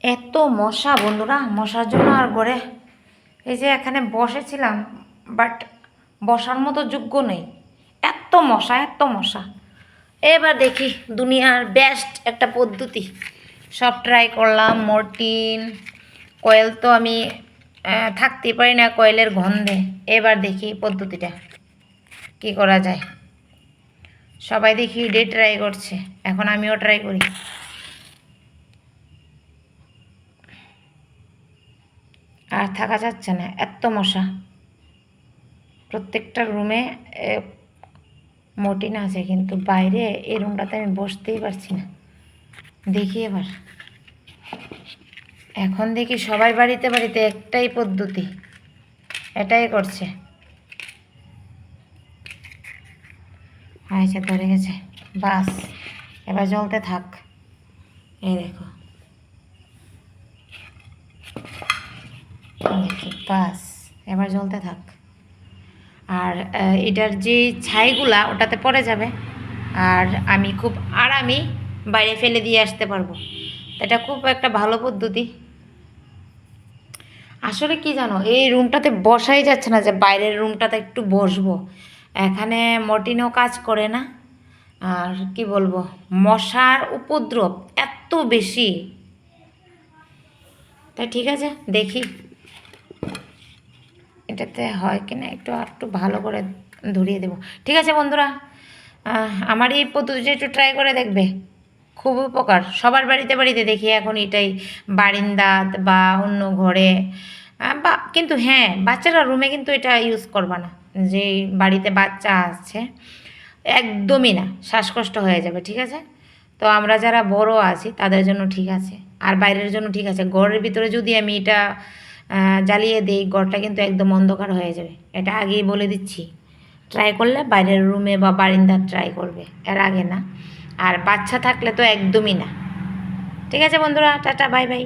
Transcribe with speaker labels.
Speaker 1: এত মশা বন্ধুরা, মশার জন্য আর ঘরে এই যে এখানে বসেছিলাম, বাট বসার মতো যোগ্য নেই। এত মশা, এত মশা। এবার দেখি দুনিয়ার বেস্ট একটা পদ্ধতি, সব ট্রাই করলাম। মর্টিন কয়েল তো আমি থাকতেই পারি না কয়েলের গন্ধে। এবার দেখি পদ্ধতিটা কি করা যায়। সবাই দেখি ডে ট্রাই করছে, এখন আমিও ট্রাই করি। আর থাকা যাচ্ছে না, এত মশা। প্রত্যেকটা রুমে মর্টিন আছে, কিন্তু বাইরে এই রুমটাতে আমি বসতেই পারছি না। দেখি এবার, এখন দেখি সবাই বাড়িতে বাড়িতে একটাই পদ্ধতি, এটাই করছে। আচ্ছা, ধরে গেছে, বাস এবার জ্বলতে থাক। এই দেখো, বাস এবার জ্বলতে থাক। আর এটার যে ছাইগুলা ওটাতে পড়ে যাবে, আর আমি খুব আরামই বাইরে ফেলে দিয়ে আসতে পারবো। এটা খুব একটা ভালো পদ্ধতি। আসলে কি জানো, এই রুমটাতে বসাই যাচ্ছে না যে বাইরের রুমটাতে একটু বসবো। এখানে মর্টিনও কাজ করে না, আর কি বলবো, মশার উপদ্রব এত বেশি। তাই ঠিক আছে, দেখি এটাতে হয় কিনা, একটু ভালো করে ধরিয়ে দেবো। ঠিক আছে বন্ধুরা, আমার এই পদ্ধতিটা একটু ট্রাই করে দেখবে, খুব উপকার। সবার বাড়িতে বাড়িতে দেখি এখন এটাই, বারিন্দাত বা অন্য ঘরে। বা কিন্তু হ্যাঁ, বাচ্চারা রুমে কিন্তু এটা ইউজ করবা না। যে বাড়িতে বাচ্চা আছে একদমই না, শ্বাসকষ্ট হয়ে যাবে। ঠিক আছে, তো আমরা যারা বড় আছি তাদের জন্য ঠিক আছে, আর বাইরের জন্য ঠিক আছে। ঘরের ভিতরে যদি আমি এটা জ্বালিয়ে দিই, ঘরটা কিন্তু একদম অন্ধকার হয়ে যাবে। এটা আগেই বলে দিচ্ছি। ট্রাই করলে বাইরের রুমে বা বারিন্দা ট্রাই করবে, এর আগে না। আর বাচ্চা থাকলে তো একদমই না। ঠিক আছে বন্ধুরা, টাটা, বাই বাই।